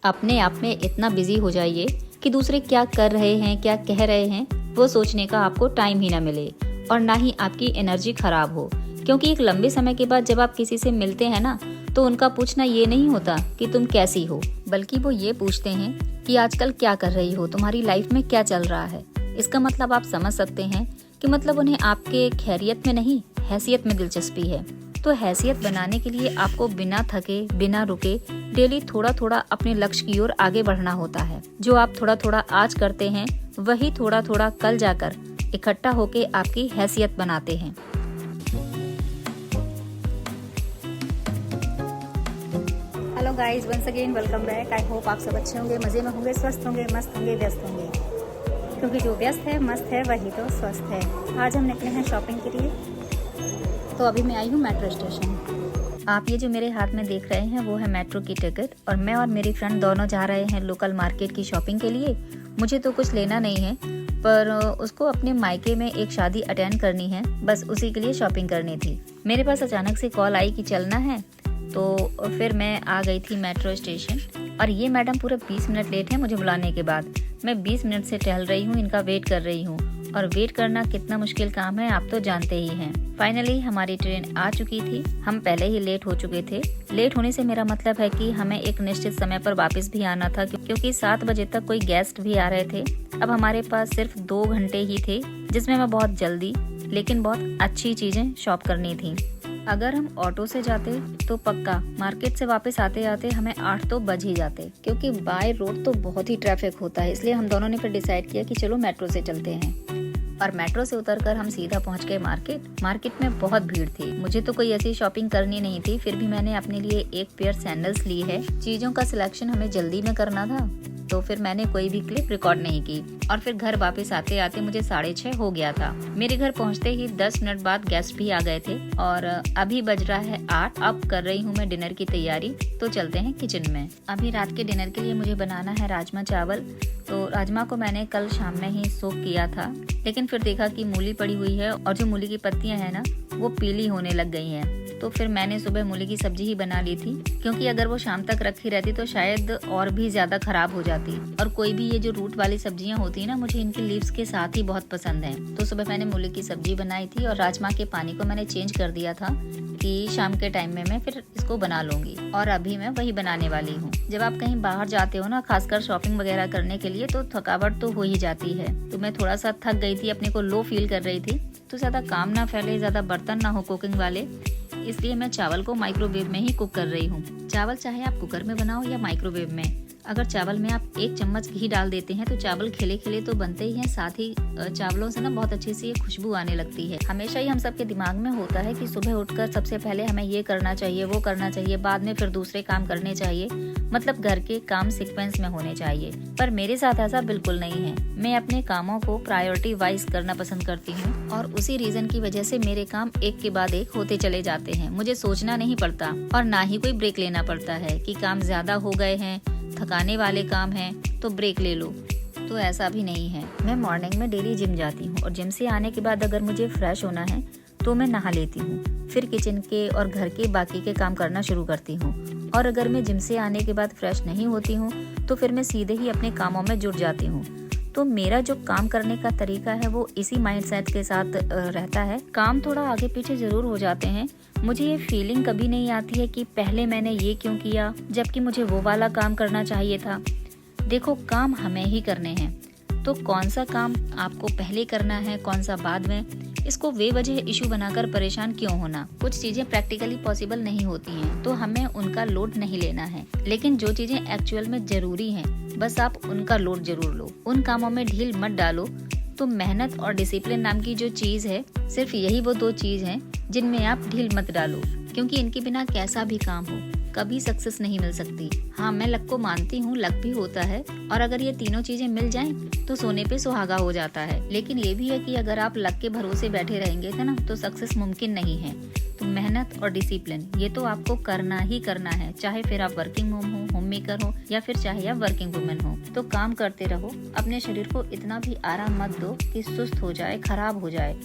अपने आप में इतना बिजी हो जाइए कि दूसरे क्या कर रहे हैं, क्या कह रहे हैं, वो सोचने का आपको टाइम ही ना मिले और ना ही आपकी एनर्जी खराब हो। क्योंकि एक लंबे समय के बाद जब आप किसी से मिलते हैं ना, तो उनका पूछना ये नहीं होता कि तुम कैसी हो, बल्कि वो ये पूछते हैं कि आजकल क्या कर रही हो, तुम्हारी लाइफ में क्या चल रहा है। इसका मतलब आप समझ सकते हैं कि मतलब उन्हें आपके खैरियत में नहीं, हैसियत में दिलचस्पी है। तो हैसियत बनाने के लिए आपको बिना थके, बिना रुके डेली थोड़ा थोड़ा अपने लक्ष्य की ओर आगे बढ़ना होता है। जो आप थोड़ा थोड़ा आज करते हैं, वही थोड़ा थोड़ा कल जाकर इकट्ठा होके आपकी हैसियत बनाते हैं। Hello guys, once again welcome back. I hope आप सब अच्छे होंगे, मज़े में होंगे, स्वस्थ होंगे, मस्त होंगे, व्यस्त होंगे। क्योंकि जो व्यस्त है, मस्त है, वही तो स्वस्थ है। आज हम निकले हैं शॉपिंग के लिए। तो अभी मैं आई हूँ मेट्रो स्टेशन। आप ये जो मेरे हाथ में देख रहे हैं वो है मेट्रो की टिकट, और मैं और मेरी फ्रेंड दोनों जा रहे हैं लोकल मार्केट की शॉपिंग के लिए। मुझे तो कुछ लेना नहीं है, पर उसको अपने मायके में एक शादी अटेंड करनी है, बस उसी के लिए शॉपिंग करनी थी। मेरे पास अचानक से कॉल आई कि चलना है, तो फिर मैं आ गई थी मेट्रो स्टेशन। और ये मैडम पूरे 20 मिनट लेट है मुझे बुलाने के बाद। मैं 20 मिनट से टहल रही हूँ, इनका वेट कर रही हूँ, और वेट करना कितना मुश्किल काम है आप तो जानते ही हैं। फाइनली हमारी ट्रेन आ चुकी थी। हम पहले ही लेट हो चुके थे। लेट होने से मेरा मतलब है कि हमें एक निश्चित समय पर वापस भी आना था, क्योंकि 7 बजे तक कोई गेस्ट भी आ रहे थे। अब हमारे पास सिर्फ 2 घंटे ही थे, जिसमें मैं बहुत जल्दी लेकिन बहुत अच्छी चीजें शॉप करनी थी। अगर हम ऑटो से जाते तो पक्का मार्केट से वापस आते आते हमें 8 तो बज ही जाते, क्योंकि बाय रोड तो बहुत ही ट्रैफिक होता है। इसलिए हम दोनों ने फिर डिसाइड किया कि चलो मेट्रो से चलते हैं। और मेट्रो से उतरकर हम सीधा पहुंच गए मार्केट। मार्केट में बहुत भीड़ थी। मुझे तो कोई ऐसी शॉपिंग करनी नहीं थी, फिर भी मैंने अपने लिए एक पेयर सैंडल्स ली है। चीजों का सिलेक्शन हमें जल्दी में करना था, तो फिर मैंने कोई भी क्लिप रिकॉर्ड नहीं की। और फिर घर वापस आते आते मुझे 6:30 हो गया था। मेरे घर पहुंचते ही 10 मिनट बाद गेस्ट भी आ गए थे, और अभी बज रहा है 8। अब कर रही हूँ मैं डिनर की तैयारी। तो चलते हैं किचन में। अभी रात के डिनर के लिए मुझे बनाना है राजमा चावल। तो राजमा को मैंने कल शाम में ही सोक किया था, लेकिन फिर देखा कि मूली पड़ी हुई है, और जो मूली की पत्तियां हैं ना, वो पीली होने लग गई हैं। तो फिर मैंने सुबह मूली की सब्जी ही बना ली थी, क्योंकि अगर वो शाम तक रखी रहती तो शायद और भी ज्यादा खराब हो जाती। और कोई भी ये जो रूट वाली सब्जियां होती है ना, मुझे इनके लीव्स के साथ ही बहुत पसंद है। तो सुबह मैंने मूली की सब्जी बनाई थी, और राजमा के पानी को मैंने चेंज कर दिया था कि शाम के टाइम में मैं फिर इसको बना लूंगी। और अभी मैं वही बनाने वाली हूँ। जब आप कहीं बाहर जाते हो ना, खासकर शॉपिंग वगैरह करने के लिए, तो थकावट तो हो ही जाती है। तो मैं थोड़ा सा थक गई थी, अपने को लो फील कर रही थी। तो ज्यादा काम ना फैले, ज्यादा बर्तन ना हो कुकिंग वाले, इसलिए मैं चावल को माइक्रोवेव में ही कुक कर रही हूँ। चावल चाहे आप कुकर में बनाओ या माइक्रोवेव में, अगर चावल में आप 1 चम्मच घी डाल देते हैं तो चावल खिले खिले तो बनते ही हैं, साथ ही चावलों से ना बहुत अच्छी सी खुशबू आने लगती है। हमेशा ही हम सबके दिमाग में होता है कि सुबह उठकर सबसे पहले हमें ये करना चाहिए, वो करना चाहिए, बाद में फिर दूसरे काम करने चाहिए, मतलब घर के काम सीक्वेंस में होने चाहिए। पर मेरे साथ ऐसा बिल्कुल नहीं है। मैं अपने कामों को प्रायोरिटी वाइज करना पसंद करती हूँ, और उसी रीजन की वजह से मेरे काम एक के बाद एक होते चले जाते हैं। मुझे सोचना नहीं पड़ता, और ना ही कोई ब्रेक लेना पड़ता है कि काम ज्यादा हो गए हैं, थकाने वाले काम हैं तो ब्रेक ले लो। तो ऐसा भी नहीं है। मैं मॉर्निंग में डेली जिम जाती हूँ, और जिम से आने के बाद अगर मुझे फ्रेश होना है तो मैं नहा लेती हूँ। फिर किचन के और घर के बाकी के काम करना शुरू करती हूँ। और अगर मैं जिम से आने के बाद फ्रेश नहीं होती हूँ तो फिर मैं सीधे ही अपने कामों में जुट जाती हूँ। तो मेरा जो काम करने का तरीका है वो इसी माइंडसेट के साथ रहता है। काम थोड़ा आगे पीछे जरूर हो जाते हैं। मुझे ये फीलिंग कभी नहीं आती है कि पहले मैंने ये क्यों किया, जबकि मुझे वो वाला काम करना चाहिए था। देखो, काम हमें ही करने हैं, तो कौन सा काम आपको पहले करना है, कौन सा बाद में, इसको बेवजह इशू बनाकर परेशान क्यों होना। कुछ चीजें प्रैक्टिकली पॉसिबल नहीं होती हैं, तो हमें उनका लोड नहीं लेना है। लेकिन जो चीजें एक्चुअल में जरूरी हैं, बस आप उनका लोड जरूर लो। उन कामों में ढील मत डालो। तो मेहनत और डिसिप्लिन नाम की जो चीज है, सिर्फ यही वो 2 चीज हैं जिनमें आप ढील मत डालो, क्योंकि इनके बिना कैसा भी काम हो कभी सक्सेस नहीं मिल सकती। हाँ, मैं लक को मानती हूँ, लक भी होता है, और अगर ये तीनों चीजें मिल जाएं तो सोने पे सुहागा हो जाता है। लेकिन ये भी है कि अगर आप लक के भरोसे बैठे रहेंगे ना तो सक्सेस मुमकिन नहीं है। तो मेहनत और डिसिप्लिन ये तो आपको करना ही करना है, चाहे फिर आप वर्किंग मोम हो, होम मेकर हो या फिर चाहे आप वर्किंग वुमेन हो। तो काम करते रहो, अपने शरीर को इतना भी आराम मत दो कि सुस्त हो जाए, खराब हो जाए।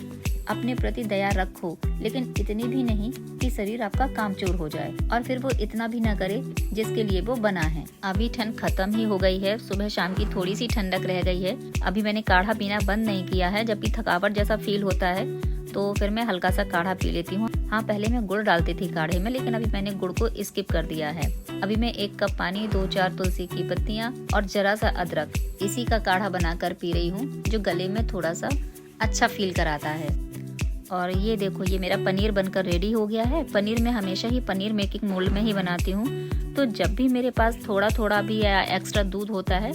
अपने प्रति दया रखो, लेकिन इतनी भी नहीं कि शरीर आपका कामचोर हो जाए और फिर वो इतना भी ना करे जिसके लिए वो बना है। अभी ठंड खत्म ही हो गई है, सुबह शाम की थोड़ी सी ठंडक रह गई है। अभी मैंने काढ़ा पीना बंद नहीं किया है, जबकि थकावट जैसा फील होता है तो फिर मैं हल्का सा काढ़ा पी लेती हूँ। हाँ, पहले मैं गुड़ डालती थी काढ़े में, लेकिन अभी मैंने गुड़ को स्किप कर दिया है। अभी मैं 1 कप पानी, 2-4 तुलसी की पत्तियाँ और जरा सा अदरक, इसी का काढ़ा बनाकर पी रही हूँ, जो गले में थोड़ा सा अच्छा फील कराता है। और ये देखो, ये मेरा पनीर बनकर रेडी हो गया है। पनीर मैं हमेशा ही पनीर मेकिंग मोल्ड में ही बनाती हूँ, तो जब भी मेरे पास थोड़ा थोड़ा भी एक्स्ट्रा दूध होता है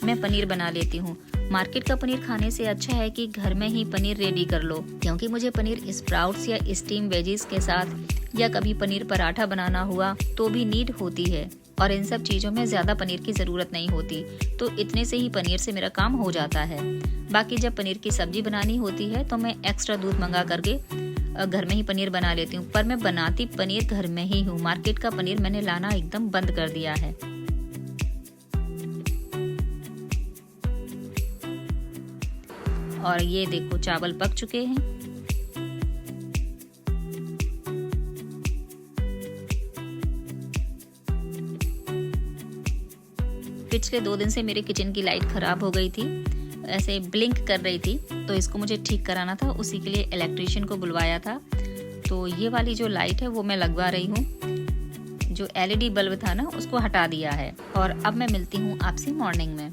मैं पनीर बना लेती हूँ। मार्केट का पनीर खाने से अच्छा है कि घर में ही पनीर रेडी कर लो, क्योंकि मुझे पनीर स्प्राउट्स या स्टीम वेजीज के साथ या कभी पनीर पराठा बनाना हुआ तो भी नीड होती है, और इन सब चीज़ों में ज़्यादा पनीर की ज़रूरत नहीं होती, तो इतने से ही पनीर से मेरा काम हो जाता है। बाकी जब पनीर की सब्जी बनानी होती है तो मैं एक्स्ट्रा दूध मंगा करके घर में ही पनीर बना लेती हूँ। पर मैं बनाती पनीर घर में ही हूँ, मार्केट का पनीर मैंने लाना एकदम बंद कर दिया है। और ये देखो, चावल पक चुके हैं। पिछले 2 दिन से मेरे किचन की लाइट खराब हो गई थी, ऐसे ब्लिंक कर रही थी, तो इसको मुझे ठीक कराना था। उसी के लिए इलेक्ट्रीशियन को बुलवाया था। तो ये वाली जो लाइट है वो मैं लगवा रही हूँ। जो LED बल्ब था ना उसको हटा दिया है। और अब मैं मिलती हूँ आपसे मॉर्निंग में।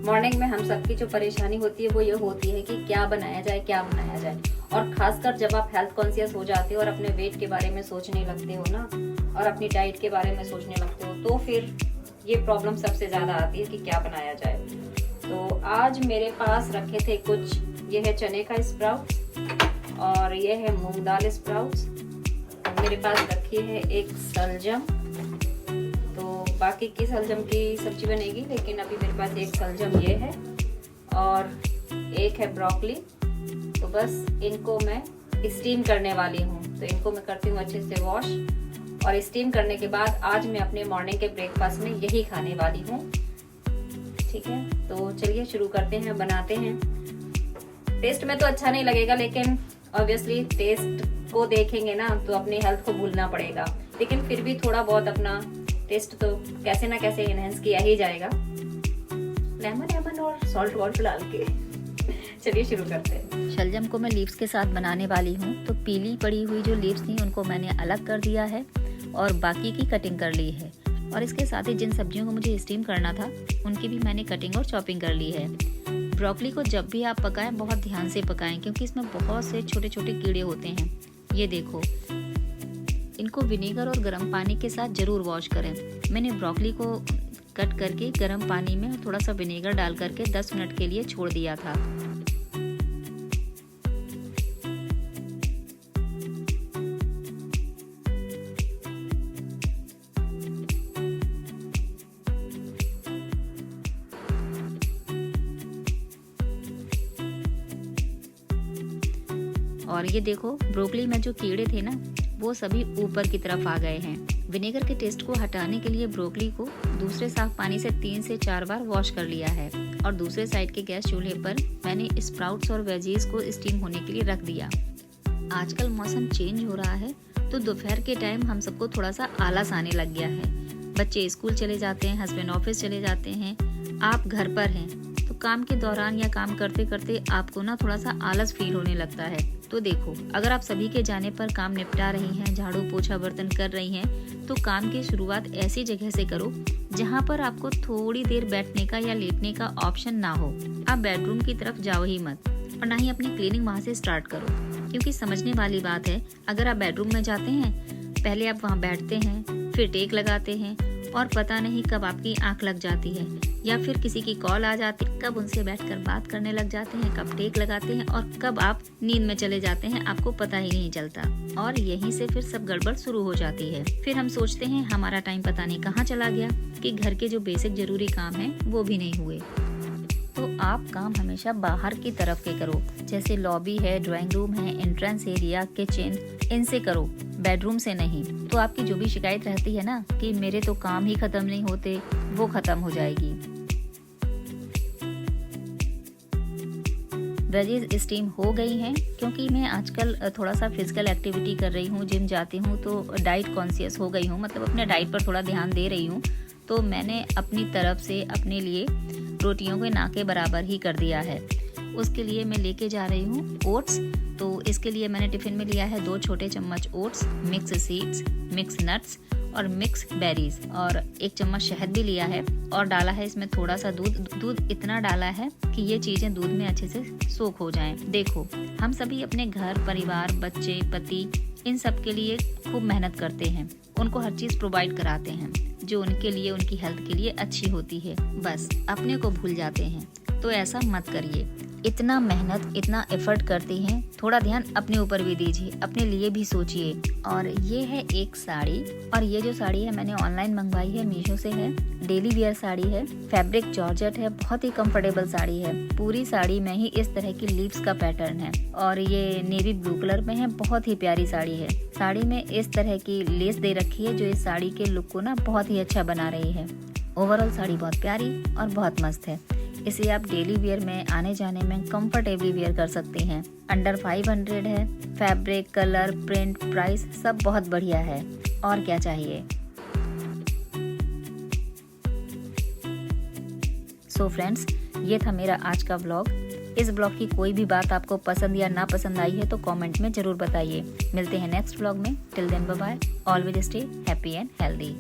मॉर्निंग में हम सबकी जो परेशानी होती है वो ये होती है कि क्या बनाया जाए, क्या बनाया जाए। और खासकर जब आप हेल्थ कॉन्शियस हो जाते हो और अपने वेट के बारे में सोचने लगते हो ना, और अपनी डाइट के बारे में सोचने लगते हो, तो फिर ये प्रॉब्लम सबसे ज़्यादा आती है कि क्या बनाया जाए। तो आज मेरे पास रखे थे कुछ, ये है चने का स्प्राउट्स और ये है मूंग दाल स्प्राउट्स। मेरे पास रखी है एक सलजम, बाकी की सलजम की सब्जी बनेगी, लेकिन अभी मेरे पास एक सलजम ये है और एक है ब्रोकली। तो बस इनको मैं स्टीम करने वाली हूँ, तो इनको मैं करती हूँ अच्छे से वॉश, और स्टीम करने के बाद आज मैं अपने मॉर्निंग के ब्रेकफास्ट में यही खाने वाली हूँ। ठीक है, तो चलिए शुरू करते हैं, बनाते हैं। टेस्ट में तो अच्छा नहीं लगेगा, लेकिन ऑब्वियसली टेस्ट को देखेंगे ना तो अपनी हेल्थ को भूलना पड़ेगा, लेकिन फिर भी थोड़ा बहुत अपना टेस्ट तो कैसे ना कैसे इनहेंस किया ही जाएगा, लेमन और सॉल्ट वाटर डाल के। चलिए शुरू करते हैं। शलजम को मैं लीव्स के साथ बनाने वाली हूँ, तो पीली पड़ी हुई जो लीव्स थी उनको मैंने अलग कर दिया है और बाकी की कटिंग कर ली है। और इसके साथ ही जिन सब्जियों को मुझे स्टीम करना था उनकी भी मैंने कटिंग और चॉपिंग कर ली है। ब्रोकली को जब भी आप पकाएं बहुत ध्यान से पकाएं, क्योंकि इसमें बहुत से छोटे छोटे कीड़े होते हैं। ये देखो, इनको विनेगर और गर्म पानी के साथ जरूर वॉश करें। मैंने ब्रोकली को कट करके गर्म पानी में थोड़ा सा विनेगर डाल करके 10 मिनट के लिए छोड़ दिया था। और ये देखो, ब्रोकली में जो कीड़े थे ना वो सभी ऊपर की तरफ आ गए हैं। विनेगर के टेस्ट को हटाने के लिए ब्रोकली को दूसरे साफ पानी से 3 से 4 बार वॉश कर लिया है। और दूसरे साइड के गैस चूल्हे पर मैंने स्प्राउट्स और वेजीज को स्टीम होने के लिए रख दिया। आजकल मौसम चेंज हो रहा है, तो दोपहर के टाइम हम सबको थोड़ा सा आलस आने लग गया है। बच्चे स्कूल चले जाते हैं, हस्बैंड ऑफिस चले जाते हैं, आप घर पर हैं, तो काम के दौरान या काम करते करते आपको ना थोड़ा सा आलस फील होने लगता है। तो देखो, अगर आप सभी के जाने पर काम निपटा रही हैं, झाड़ू पोछा बर्तन कर रही हैं, तो काम की शुरुआत ऐसी जगह से करो जहां पर आपको थोड़ी देर बैठने का या लेटने का ऑप्शन ना हो। आप बेडरूम की तरफ जाओ ही मत, और ना ही अपनी क्लीनिंग वहां से स्टार्ट करो, क्योंकि समझने वाली बात है, अगर आप बेडरूम में जाते हैं, पहले आप वहां बैठते हैं, फिर टेक लगाते हैं और पता नहीं कब आपकी आंख लग जाती है या फिर किसी की कॉल आ जाती है, कब उनसे बैठकर बात करने लग जाते हैं, कब टेक लगाते हैं और कब आप नींद में चले जाते हैं, आपको पता ही नहीं चलता। और यहीं से फिर सब गड़बड़ शुरू हो जाती है। फिर हम सोचते हैं हमारा टाइम पता नहीं कहाँ चला गया कि घर के जो बेसिक जरूरी काम है वो भी नहीं हुए। तो आप काम हमेशा बाहर की तरफ के करो, जैसे लॉबी है, ड्राइंग रूम है, एंट्रेंस एरिया, किचन, इनसे करो, बेडरूम से नहीं। तो आपकी जो भी शिकायत रहती है ना कि मेरे तो काम ही खत्म नहीं होते, वो खत्म हो जाएगी। वेजीज स्टीम हो गई हैं क्योंकि मैं आजकल थोड़ा सा फिजिकल एक्टिविटी कर रही हूँ, जिम जाती हूँ, तो डाइट कॉन्शियस हो गई हूँ, मतलब अपने डाइट पर थोड़ा ध्यान दे रही हूँ। तो मैंने अपनी तरफ से अपने लिए रोटियों के ना के बराबर ही कर दिया है। उसके लिए मैं लेके जा रही हूँ ओट्स। तो इसके लिए मैंने टिफिन में लिया है 2 छोटे चम्मच oats, mix seeds, mix nuts और मिक्स बेरीज, और 1 चम्मच शहद भी लिया है और डाला है इसमें थोड़ा सा दूध इतना डाला है कि ये चीज़ें दूध में अच्छे से सोख हो जाएं। देखो, हम सभी अपने घर, परिवार, बच्चे, पति, इन सब के लिए खूब मेहनत करते हैं, उनको हर चीज़ प्रोवाइड कराते हैं जो उनके लिए, उनकी हेल्थ के लिए अच्छी होती है। बस अपने को भूल जाते हैं। तो ऐसा मत करिए। इतना मेहनत, इतना एफर्ट करती हैं, थोड़ा ध्यान अपने ऊपर भी दीजिए, अपने लिए भी सोचिए। और ये है एक साड़ी, और ये जो साड़ी है मैंने ऑनलाइन मंगवाई है, मीशो से है। डेली वियर साड़ी है, फैब्रिक जॉर्जेट है, बहुत ही कंफर्टेबल साड़ी है। पूरी साड़ी में ही इस तरह की लीव्स का पैटर्न है और ये नेवी ब्लू कलर में है। बहुत ही प्यारी साड़ी है। साड़ी में इस तरह की लेस दे रखी है जो इस साड़ी के लुक को ना बहुत ही अच्छा बना रही है। ओवरऑल साड़ी बहुत प्यारी और बहुत मस्त है। इसे आप डेली वियर में आने जाने में कंफर्टेबली वियर कर सकते हैं। अंडर 500 है। फैब्रिक, कलर, प्रिंट, प्राइस सब बहुत बढ़िया है। और क्या चाहिए। सो फ्रेंड्स, ये था मेरा आज का व्लॉग। इस ब्लॉग की कोई भी बात आपको पसंद या ना पसंद आई है तो कमेंट में जरूर बताइए। मिलते हैं नेक्स्ट व्लॉग में। Till then bye bye. Always stay happy and healthy.